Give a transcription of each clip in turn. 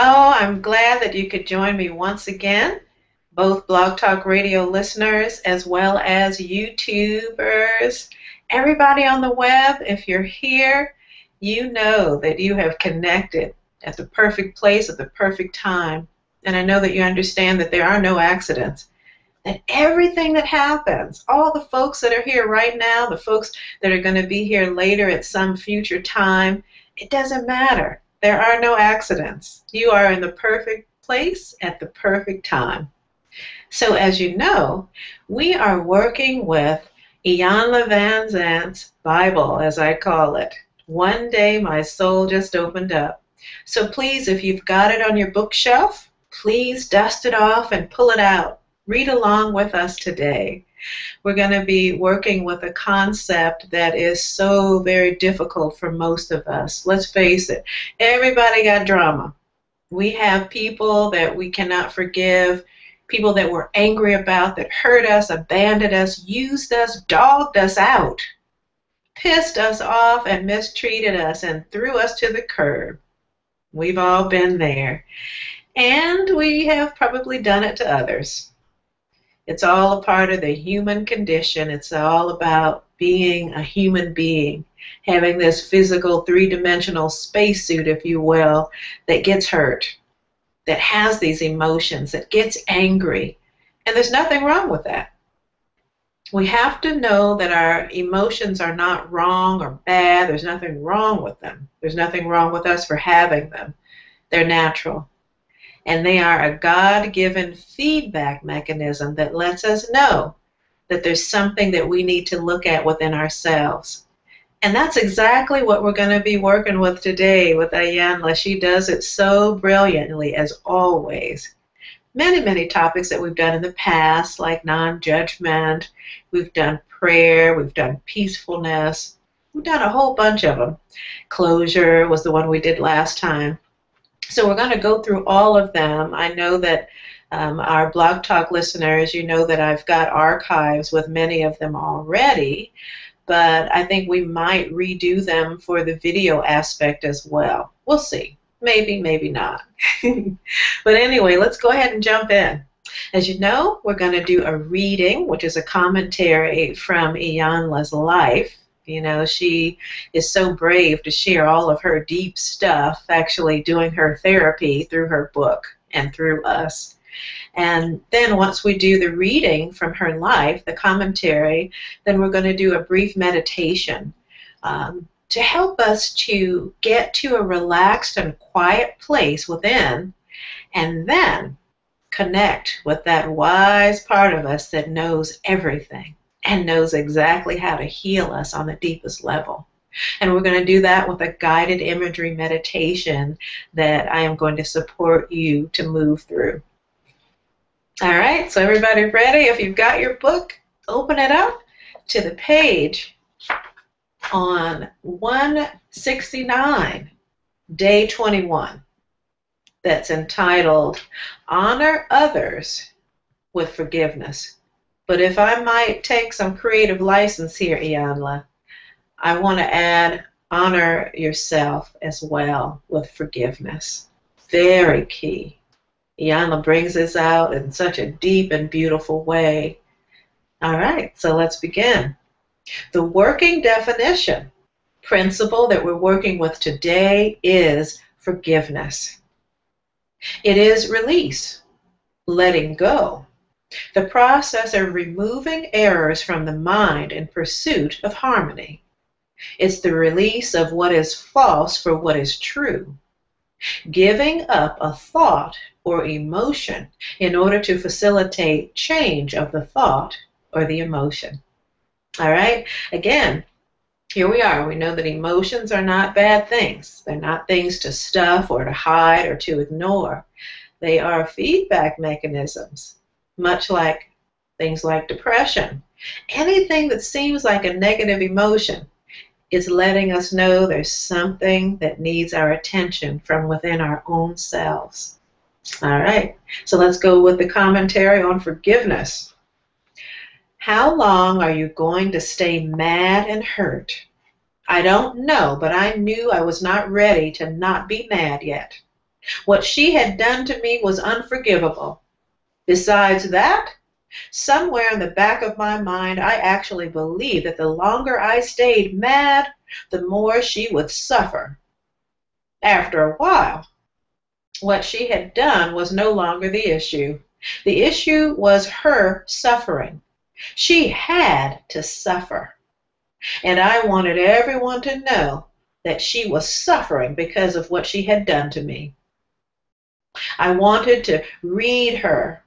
Oh, I'm glad that you could join me once again, both Blog Talk Radio listeners as well as YouTubers. Everybody on the web, if you're here, you know that you have connected at the perfect place at the perfect time. And I know that you understand that there are no accidents. That everything that happens, all the folks that are here right now, the folks that are going to be here later at some future time, it doesn't matter. There are no accidents. You are in the perfect place at the perfect time. So as you know, we are working with Iyanla Vanzant's Bible, as I call it. One day my soul just opened up. So please, if you've got it on your bookshelf, please dust it off and pull it out. Read along with us today. We're going to be working with a concept that is so very difficult for most of us. Let's face it, everybody got drama. We have people that we cannot forgive, people that we're angry about, that hurt us, abandoned us, used us, dogged us out, pissed us off, and mistreated us, and threw us to the curb. We've all been there. And we have probably done it to others. It's all a part of the human condition. It's all about being a human being, having this physical three-dimensional spacesuit, if you will, that gets hurt, that has these emotions, that gets angry. And there's nothing wrong with that. We have to know that our emotions are not wrong or bad. There's nothing wrong with them. There's nothing wrong with us for having them. They're natural. And they are a God-given feedback mechanism that lets us know that there's something that we need to look at within ourselves. And that's exactly what we're going to be working with today with Iyanla. She does it so brilliantly, as always. Many, many topics that we've done in the past, like non-judgment, we've done prayer, we've done peacefulness, we've done a whole bunch of them. Closure was the one we did last time. So we're going to go through all of them. I know that our Blog Talk listeners, you know that I've got archives with many of them already, but I think we might redo them for the video aspect as well. We'll see. Maybe, maybe not. But anyway, let's go ahead and jump in. As you know, we're going to do a reading, which is a commentary from Iyanla's life. You know, she is so brave to share all of her deep stuff, actually doing her therapy through her book and through us. And then once we do the reading from her life, the commentary, then we're going to do a brief meditation to help us to get to a relaxed and quiet place within, and then connect with that wise part of us that knows everything and knows exactly how to heal us on the deepest level. And we're going to do that with a guided imagery meditation that I am going to support you to move through. All right, so everybody ready? If you've got your book, open it up to the page on 169, day 21, that's entitled Honor Others with Forgiveness. But if I might take some creative license here, Iyanla, I want to add honor yourself as well with forgiveness. Very key. Iyanla brings this out in such a deep and beautiful way. All right, so let's begin. The working definition, principle that we're working with today is forgiveness. It is release, letting go. The process of removing errors from the mind in pursuit of harmony. It's the release of what is false for what is true. Giving up a thought or emotion in order to facilitate change of the thought or the emotion. All right? Again, here we are. We know that emotions are not bad things. They're not things to stuff or to hide or to ignore. They are feedback mechanisms, much like things like depression. Anything that seems like a negative emotion is letting us know there's something that needs our attention from within our own selves. All right, so let's go with the commentary on forgiveness. How long are you going to stay mad and hurt? I don't know, but I knew I was not ready to not be mad yet. What she had done to me was unforgivable. Besides that, somewhere in the back of my mind, I actually believed that the longer I stayed mad, the more she would suffer. After a while, what she had done was no longer the issue. The issue was her suffering. She had to suffer. And I wanted everyone to know that she was suffering because of what she had done to me. I wanted to read her.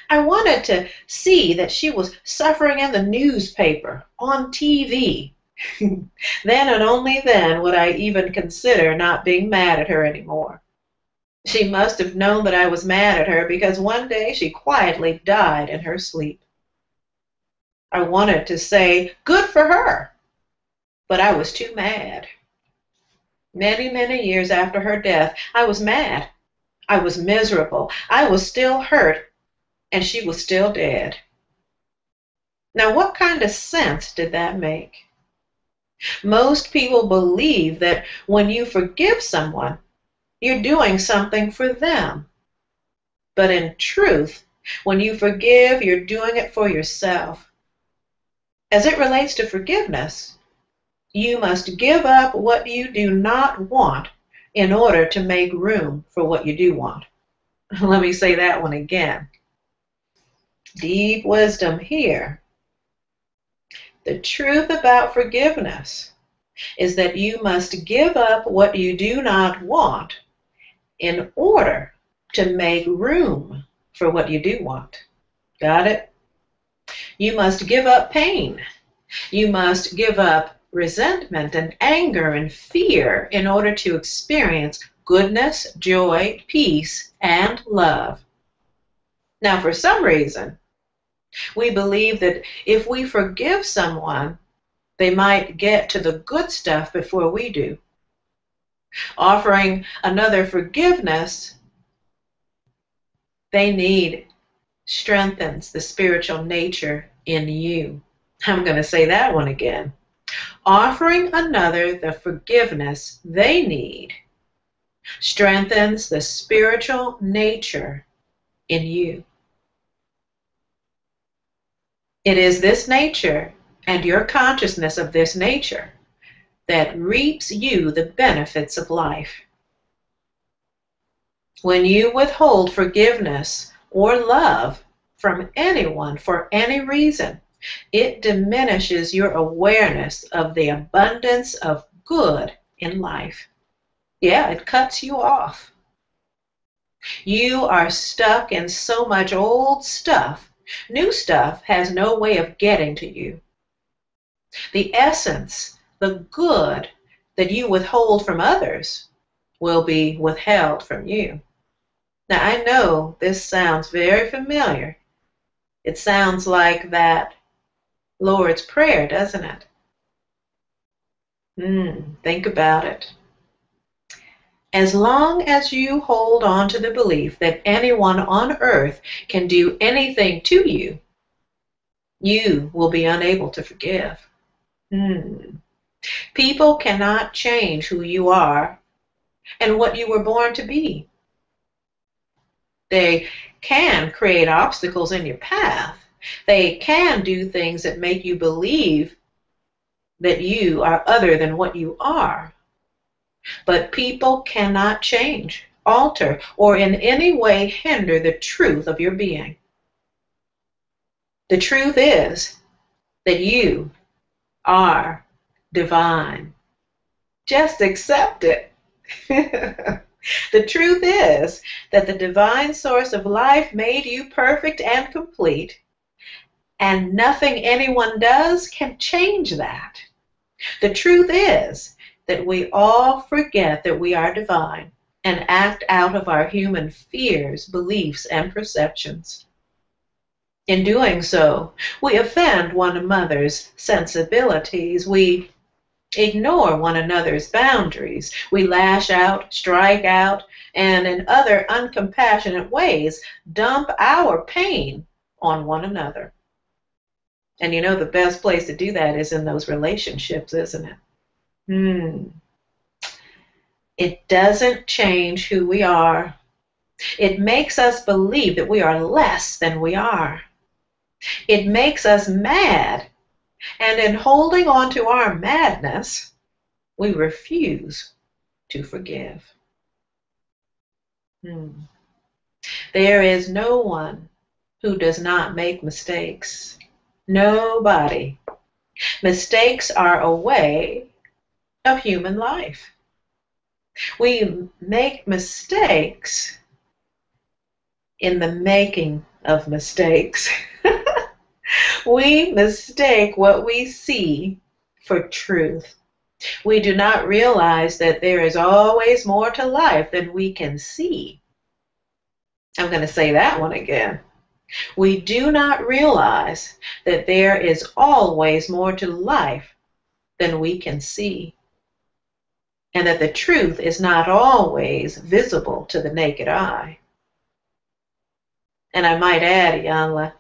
I wanted to see that she was suffering in the newspaper, on TV. Then and only then would I even consider not being mad at her anymore. She must have known that I was mad at her because one day she quietly died in her sleep. I wanted to say, good for her, but I was too mad. Many, many years after her death, I was mad. I was miserable. I was still hurt, and she was still dead. Now, what kind of sense did that make? Most people believe that when you forgive someone, you're doing something for them. But in truth, when you forgive, you're doing it for yourself. As it relates to forgiveness, you must give up what you do not want in order to make room for what you do want. Let me say that one again. Deep wisdom here. The truth about forgiveness is that you must give up what you do not want in order to make room for what you do want. Got it? You must give up pain. You must give up resentment and anger and fear in order to experience goodness, joy, peace, and love. Now, for some reason, we believe that if we forgive someone, they might get to the good stuff before we do. Offering another forgiveness they need strengthens the spiritual nature in you. I'm going to say that one again. Offering another the forgiveness they need strengthens the spiritual nature in you. It is this nature and your consciousness of this nature that reaps you the benefits of life. When you withhold forgiveness or love from anyone for any reason, it diminishes your awareness of the abundance of good in life. Yeah, it cuts you off. You are stuck in so much old stuff. New stuff has no way of getting to you. The essence, the good that you withhold from others will be withheld from you. Now, I know this sounds very familiar. It sounds like that Lord's Prayer, doesn't it? Think about it. As long as you hold on to the belief that anyone on earth can do anything to you, you will be unable to forgive. People cannot change who you are and what you were born to be. They can create obstacles in your path. They can do things that make you believe that you are other than what you are. But people cannot change, alter, or in any way hinder the truth of your being. The truth is that you are divine. Just accept it. The truth is that the divine source of life made you perfect and complete, and nothing anyone does can change that. The truth is that we all forget that we are divine and act out of our human fears, beliefs, and perceptions. In doing so, we offend one another's sensibilities. We ignore one another's boundaries. We lash out, strike out, and in other uncompassionate ways dump our pain on one another. And you know the best place to do that is in those relationships, isn't it? It doesn't change who we are. It makes us believe that we are less than we are. It makes us mad, and in holding on to our madness, we refuse to forgive. There is no one who does not make mistakes. Nobody. Mistakes are a way of human life. We make mistakes in the making of mistakes. We mistake what we see for truth. We do not realize that there is always more to life than we can see. I'm going to say that one again. We do not realize that there is always more to life than we can see, and that the truth is not always visible to the naked eye. And I might add, Iyanla,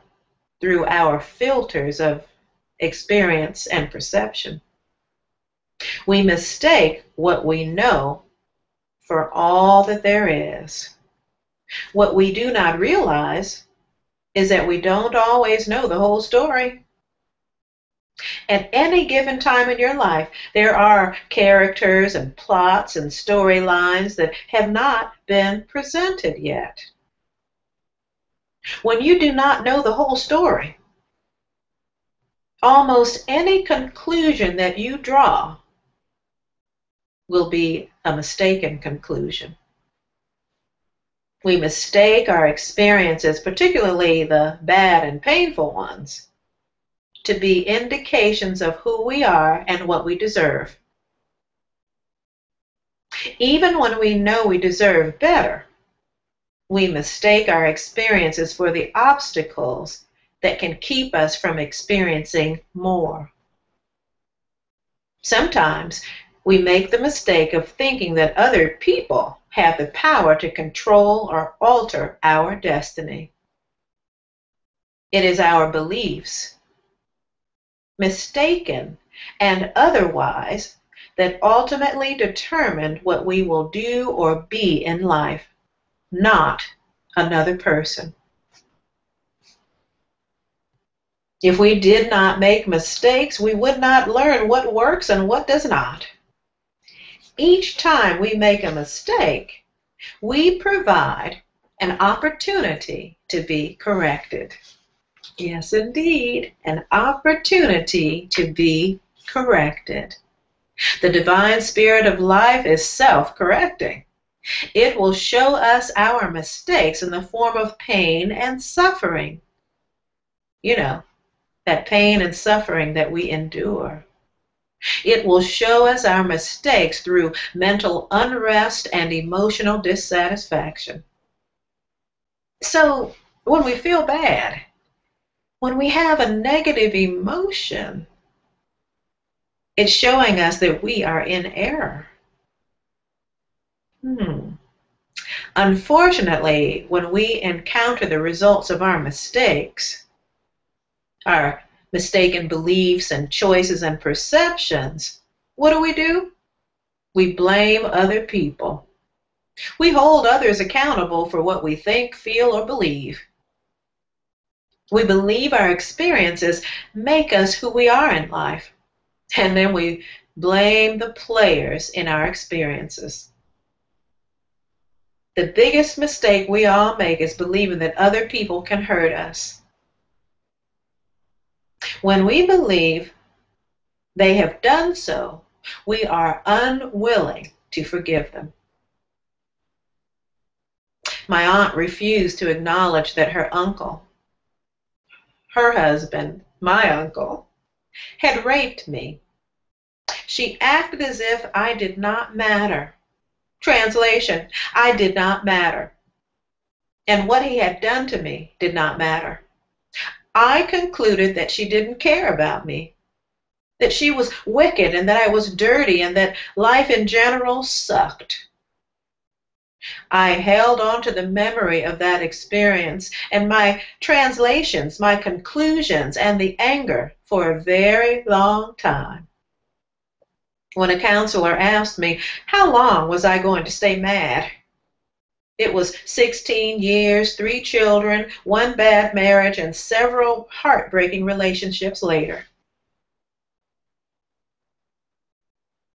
through our filters of experience and perception. We mistake what we know for all that there is. What we do not realize is that we don't always know the whole story. At any given time in your life, there are characters and plots and storylines that have not been presented yet. When you do not know the whole story, almost any conclusion that you draw will be a mistaken conclusion. We mistake our experiences, particularly the bad and painful ones, to be indications of who we are and what we deserve. Even when we know we deserve better, we mistake our experiences for the obstacles that can keep us from experiencing more. Sometimes we make the mistake of thinking that other people have the power to control or alter our destiny. It is our beliefs, mistaken and otherwise, that ultimately determine what we will do or be in life, not another person. If we did not make mistakes, we would not learn what works and what does not. Each time we make a mistake, we provide an opportunity to be corrected. Yes, indeed, an opportunity to be corrected. The divine spirit of life is self-correcting. It will show us our mistakes in the form of pain and suffering. You know, that pain and suffering that we endure. It will show us our mistakes through mental unrest and emotional dissatisfaction. So when we feel bad, when we have a negative emotion, it's showing us that we are in error. Unfortunately, when we encounter the results of our mistakes, our mistaken beliefs and choices and perceptions, what do? We blame other people. We hold others accountable for what we think, feel, or believe. We believe our experiences make us who we are in life, and then we blame the players in our experiences. The biggest mistake we all make is believing that other people can hurt us. When we believe they have done so, we are unwilling to forgive them. My aunt refused to acknowledge that her uncle, her husband, my uncle, had raped me. She acted as if I did not matter. Translation, I did not matter. And what he had done to me did not matter. I concluded that she didn't care about me, that she was wicked and that I was dirty and that life in general sucked. I held on to the memory of that experience and my translations, my conclusions, and the anger for a very long time. When a counselor asked me how long was I going to stay mad, it was 16 years, 3 children, 1 bad marriage, and several heartbreaking relationships later.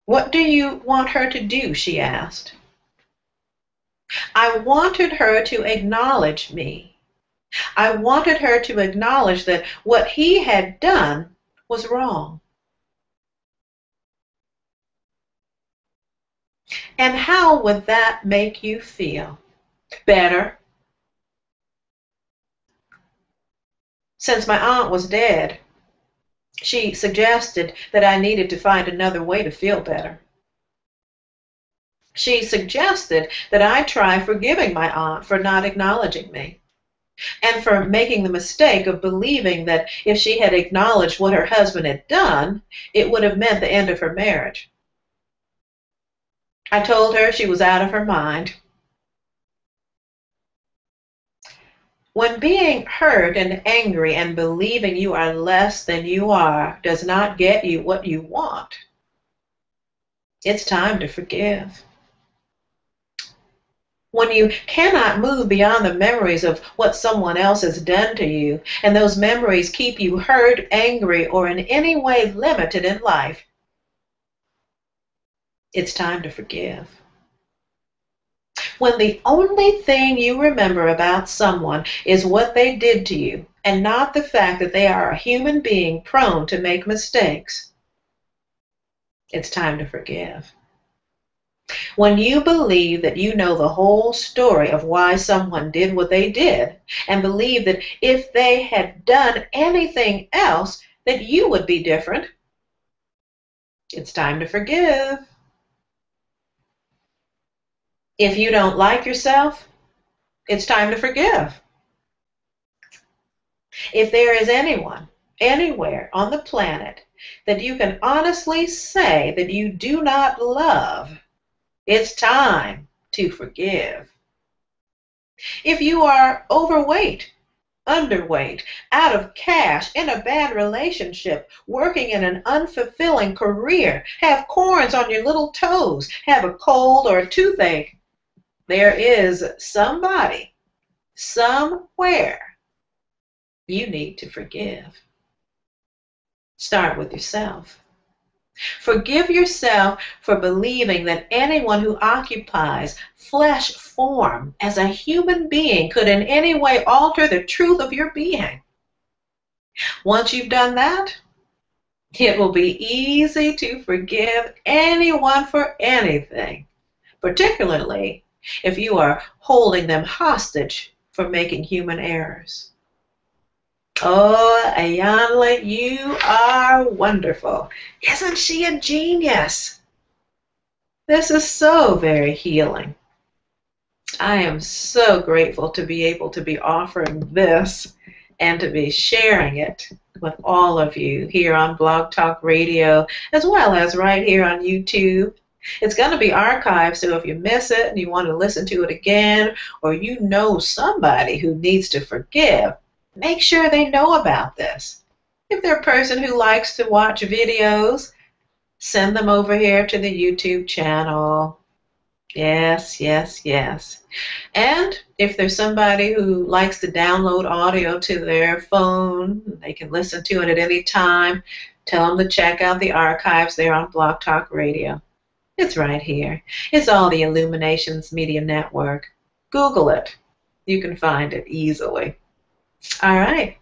What do you want her to do? She asked. I wanted her to acknowledge me. I wanted her to acknowledge that what he had done was wrong. And how would that make you feel? Better. Since my aunt was dead, she suggested that I needed to find another way to feel better. She suggested that I try forgiving my aunt for not acknowledging me, and for making the mistake of believing that if she had acknowledged what her husband had done, it would have meant the end of her marriage. I told her she was out of her mind. When being hurt and angry and believing you are less than you are does not get you what you want, it's time to forgive. When you cannot move beyond the memories of what someone else has done to you, and those memories keep you hurt, angry, or in any way limited in life, it's time to forgive. When the only thing you remember about someone is what they did to you, and not the fact that they are a human being prone to make mistakes, it's time to forgive. When you believe that you know the whole story of why someone did what they did, and believe that if they had done anything else, that you would be different, it's time to forgive. If you don't like yourself, it's time to forgive. If there is anyone, anywhere on the planet that you can honestly say that you do not love, it's time to forgive. If you are overweight, underweight, out of cash, in a bad relationship, working in an unfulfilling career, have corns on your little toes, have a cold or a toothache, there is somebody, somewhere, you need to forgive. Start with yourself. Forgive yourself for believing that anyone who occupies flesh form as a human being could in any way alter the truth of your being. Once you've done that, it will be easy to forgive anyone for anything, particularly if you are holding them hostage for making human errors. Oh, Iyanla, you are wonderful. Isn't she a genius? This is so very healing. I am so grateful to be able to be offering this and to be sharing it with all of you here on Blog Talk Radio, as well as right here on YouTube. It's going to be archived, so if you miss it and you want to listen to it again, or you know somebody who needs to forgive, make sure they know about this. If they're a person who likes to watch videos, send them over here to the YouTube channel. Yes, yes, yes. And if there's somebody who likes to download audio to their phone, they can listen to it at any time. Tell them to check out the archives there on Blog Talk Radio. It's right here. It's all the Illuminations Media Network. Google it. You can find it easily. All right.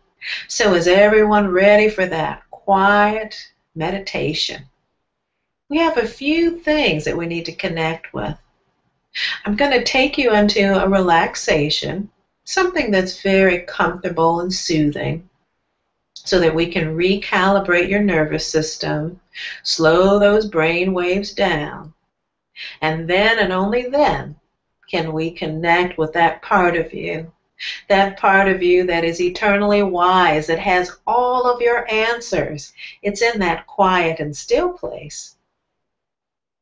So is everyone ready for that quiet meditation? We have a few things that we need to connect with. I'm going to take you into a relaxation, something that's very comfortable and soothing, so that we can recalibrate your nervous system, slow those brain waves down, and then and only then can we connect with that part of you that is eternally wise, that has all of your answers. It's in that quiet and still place.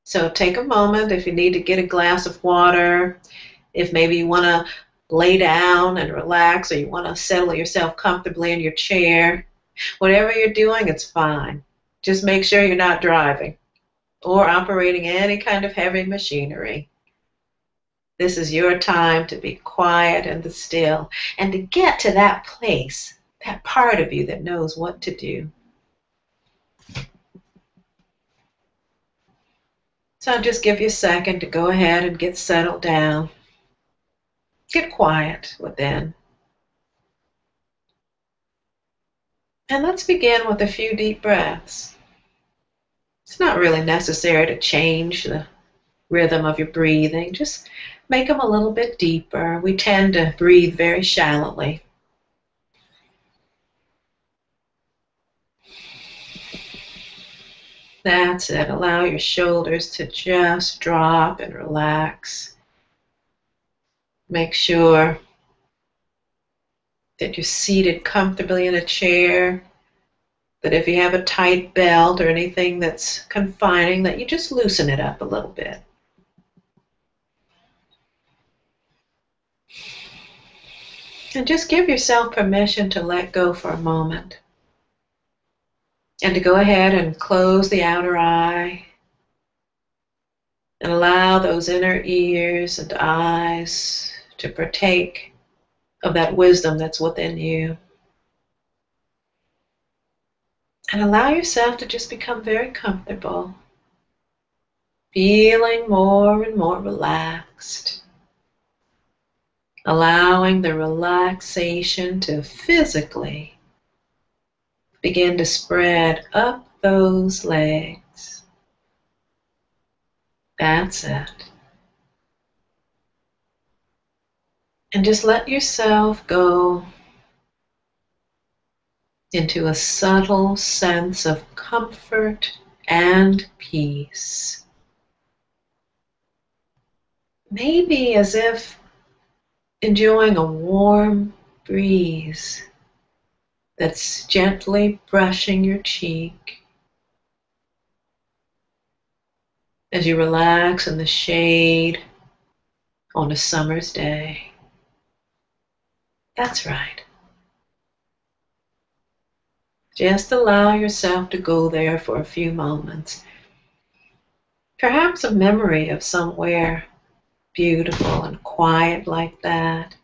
So take a moment if you need to get a glass of water, if maybe you want to lay down and relax, or you want to settle yourself comfortably in your chair. Whatever you're doing, it's fine. Just make sure you're not driving. or operating any kind of heavy machinery. This is your time to be quiet and still and to get to that place, that part of you that knows what to do. So I'll just give you a second to go ahead and get settled down. Get quiet within. And let's begin with a few deep breaths. It's not really necessary to change the rhythm of your breathing. Just make them a little bit deeper. We tend to breathe very shallowly. That's it. Allow your shoulders to just drop and relax. Make sure that you're seated comfortably in a chair, that if you have a tight belt or anything that's confining, that you just loosen it up a little bit. And just give yourself permission to let go for a moment. And to go ahead and close the outer eye and allow those inner ears and eyes to partake of that wisdom that's within you. And allow yourself to just become very comfortable, feeling more and more relaxed, allowing the relaxation to physically begin to spread up those legs. That's it. And just let yourself go into a subtle sense of comfort and peace. Maybe as if enjoying a warm breeze that's gently brushing your cheek as you relax in the shade on a summer's day. That's right. Just allow yourself to go there for a few moments. Perhaps a memory of somewhere beautiful and quiet like that.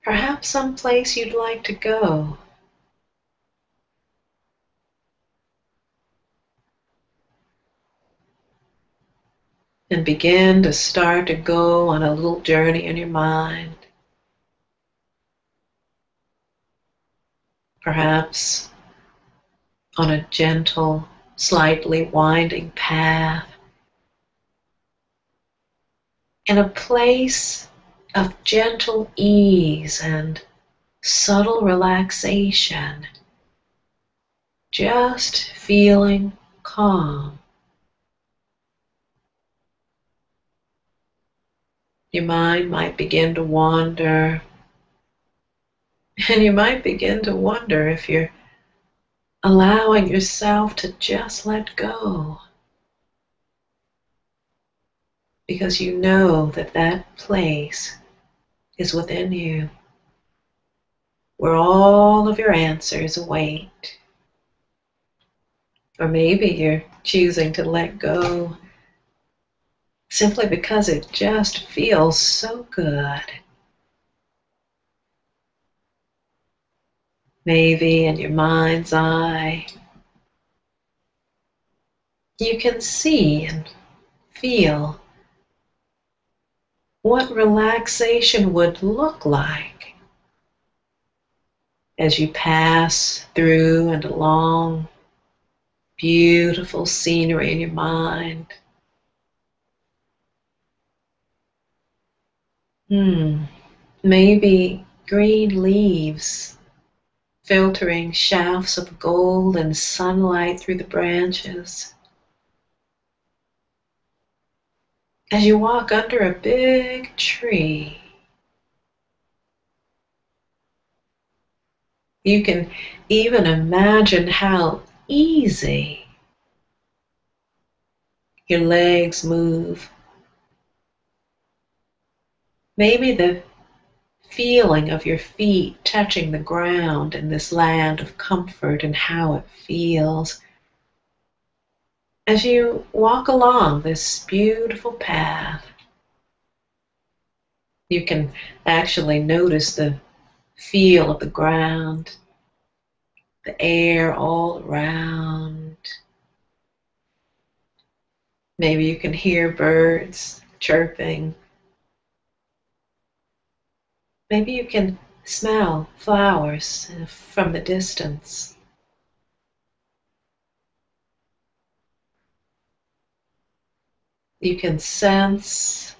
Perhaps some place you'd like to go. And begin to start to go on a little journey in your mind. Perhaps on a gentle, slightly winding path. In a place of gentle ease and subtle relaxation. Just feeling calm. Your mind might begin to wander, and you might begin to wonder if you're allowing yourself to just let go, because you know that that place is within you, where all of your answers await. Or maybe you're choosing to let go simply because it just feels so good. Maybe in your mind's eye, you can see and feel what relaxation would look like as you pass through and along beautiful scenery in your mind. Maybe green leaves filtering shafts of golden sunlight through the branches. As you walk under a big tree, you can even imagine how easy your legs move. Maybe the feeling of your feet touching the ground in this land of comfort and how it feels. As you walk along this beautiful path, you can actually notice the feel of the ground, the air all around. Maybe you can hear birds chirping. Maybe you can smell flowers from the distance. You can sense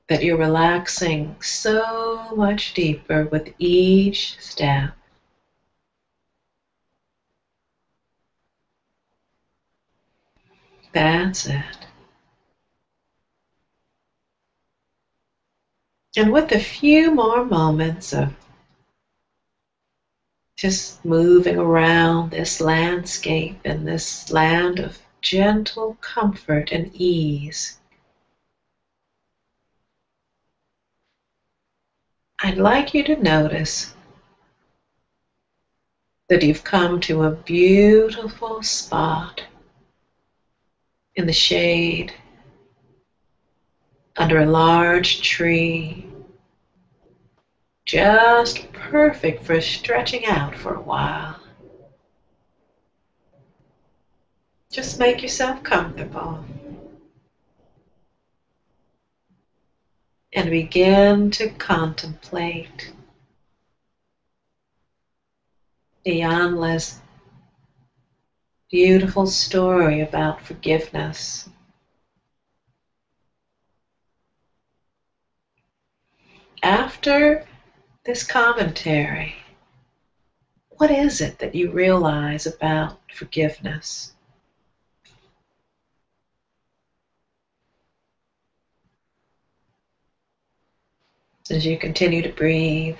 that you're relaxing so much deeper with each step. That's it. And with a few more moments of just moving around this landscape in this land of gentle comfort and ease, I'd like you to notice that you've come to a beautiful spot in the shade under a large tree, just perfect for stretching out for a while. Just make yourself comfortable and begin to contemplate Iyanla's beautiful story about forgiveness. After this commentary, what is it that you realize about forgiveness? As you continue to breathe,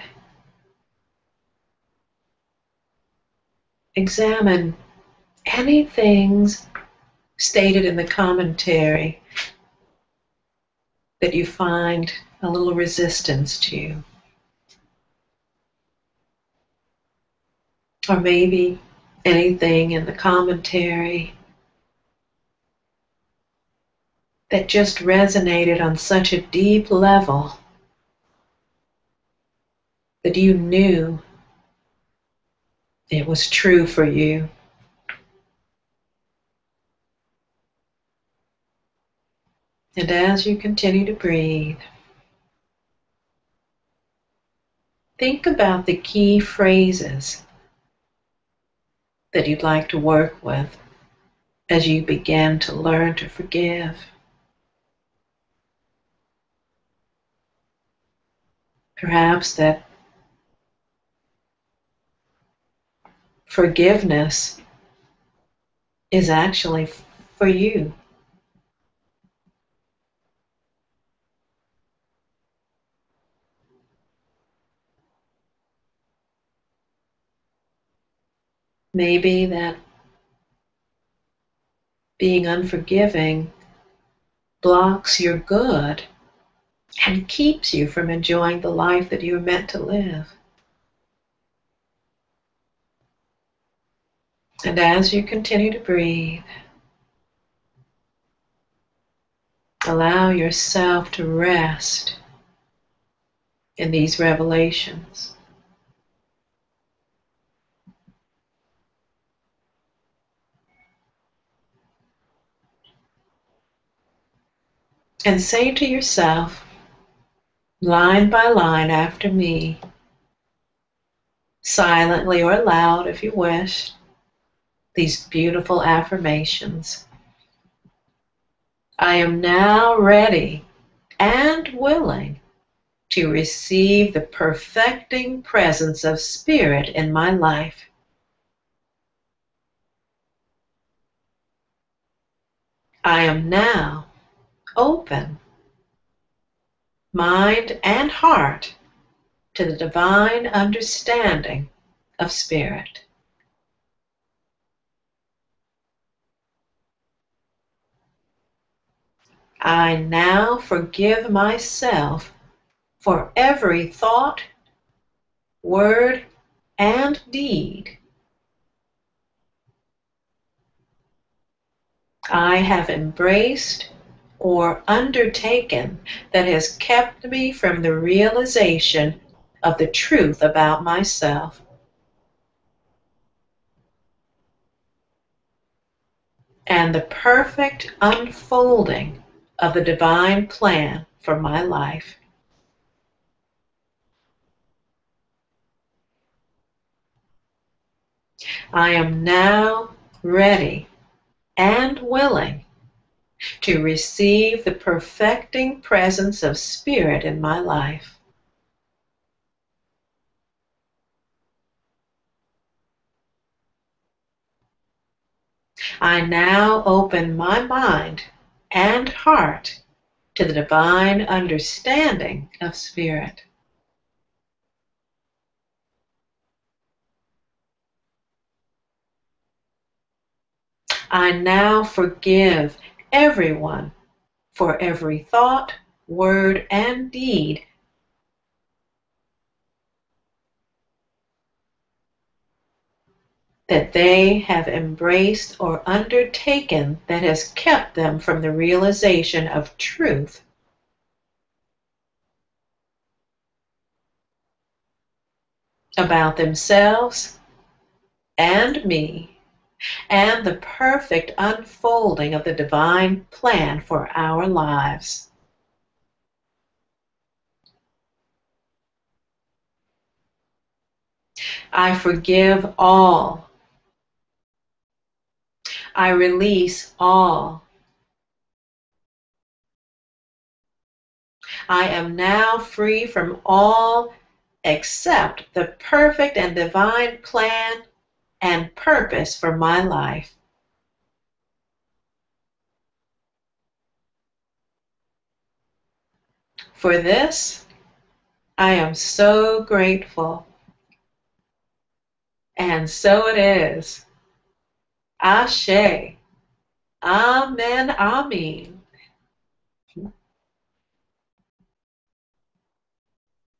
examine any things stated in the commentary that you find a little resistance to. Or maybe anything in the commentary that just resonated on such a deep level that you knew it was true for you. And as you continue to breathe, think about the key phrases that you'd like to work with as you begin to learn to forgive. Perhaps that forgiveness is actually for you. Maybe that being unforgiving blocks your good and keeps you from enjoying the life that you were meant to live. And as you continue to breathe, allow yourself to rest in these revelations. And say to yourself, line by line after me, silently or aloud if you wish, these beautiful affirmations. I am now ready and willing to receive the perfecting presence of Spirit in my life. I am now open, mind and heart, to the divine understanding of Spirit. I now forgive myself for every thought, word, and deed I have embraced or undertaken that has kept me from the realization of the truth about myself and the perfect unfolding of the divine plan for my life. I am now ready and willing to receive the perfecting presence of Spirit in my life. I now open my mind and heart to the divine understanding of Spirit. I now forgive everyone for every thought, word, and deed that they have embraced or undertaken that has kept them from the realization of truth about themselves and me and the perfect unfolding of the divine plan for our lives. I forgive all. I release all. I am now free from all except the perfect and divine plan and purpose for my life. For this, I am so grateful. And so it is. Ashe. Amen. Amen.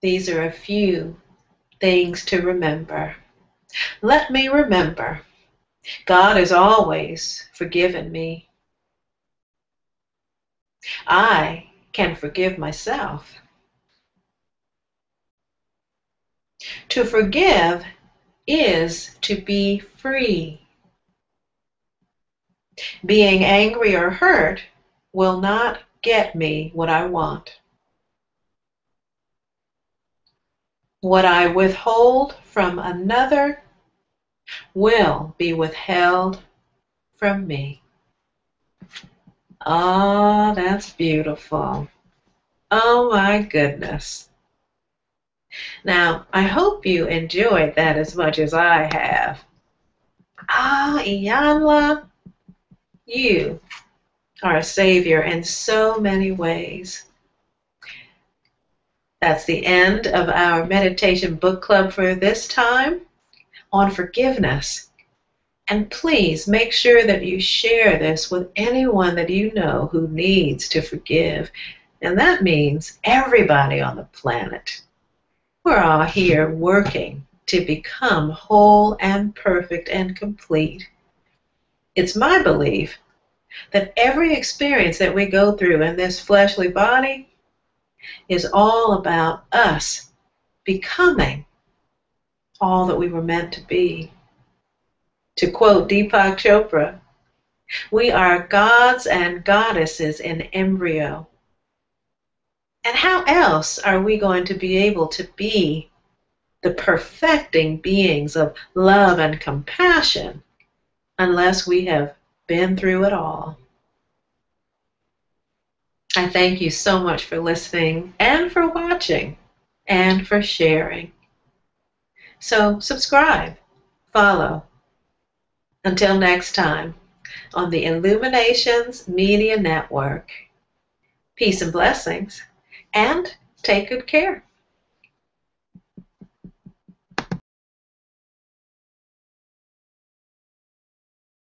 These are a few things to remember. Let me remember. God has always forgiven me. I can forgive myself. To forgive is to be free. Being angry or hurt will not get me what I want. What I withhold from another will be withheld from me. Oh, that's beautiful. Oh my goodness. Now, I hope you enjoyed that as much as I have. Iyanla, you are a savior in so many ways. That's the end of our meditation book club for this time on forgiveness. And please make sure that you share this with anyone that you know who needs to forgive. And that means everybody on the planet. We're all here working to become whole and perfect and complete. It's my belief that every experience that we go through in this fleshly body is all about us becoming all that we were meant to be. To quote Deepak Chopra, we are gods and goddesses in embryo. And how else are we going to be able to be the perfecting beings of love and compassion unless we have been through it all? I thank you so much for listening and for watching and for sharing. So subscribe, follow. Until next time on the Illuminations Media Network. Peace and blessings, and take good care.